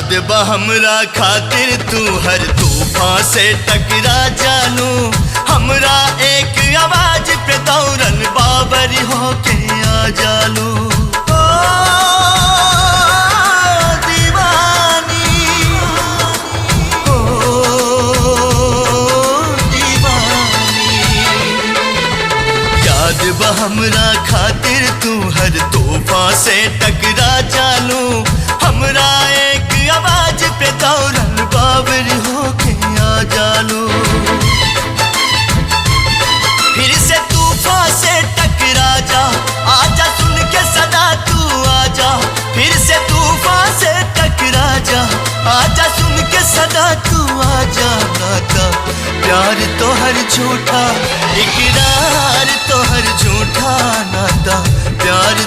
याद बा हमरा खातिर तू हर तूफान से टकरा जानू, हमरा एक आवाज पे दौड़न बाबरी होके आ जालू। ओ दीवानी, ओ दीवानी, याद बा हमरा खातिर तू हर तूफान से टकरा जानू, हमरा एक आवाज पे दौड़न बाबर होके आ जालू। फिर से तूफान से टकरा जा, आजा सुन के सदा तू आजा। फिर से तूफान से टकरा जा, आजा सुन के सदा तू आजा। नाता प्यार तो हर झूठा, इकरार तो हर झूठा, नाता प्यार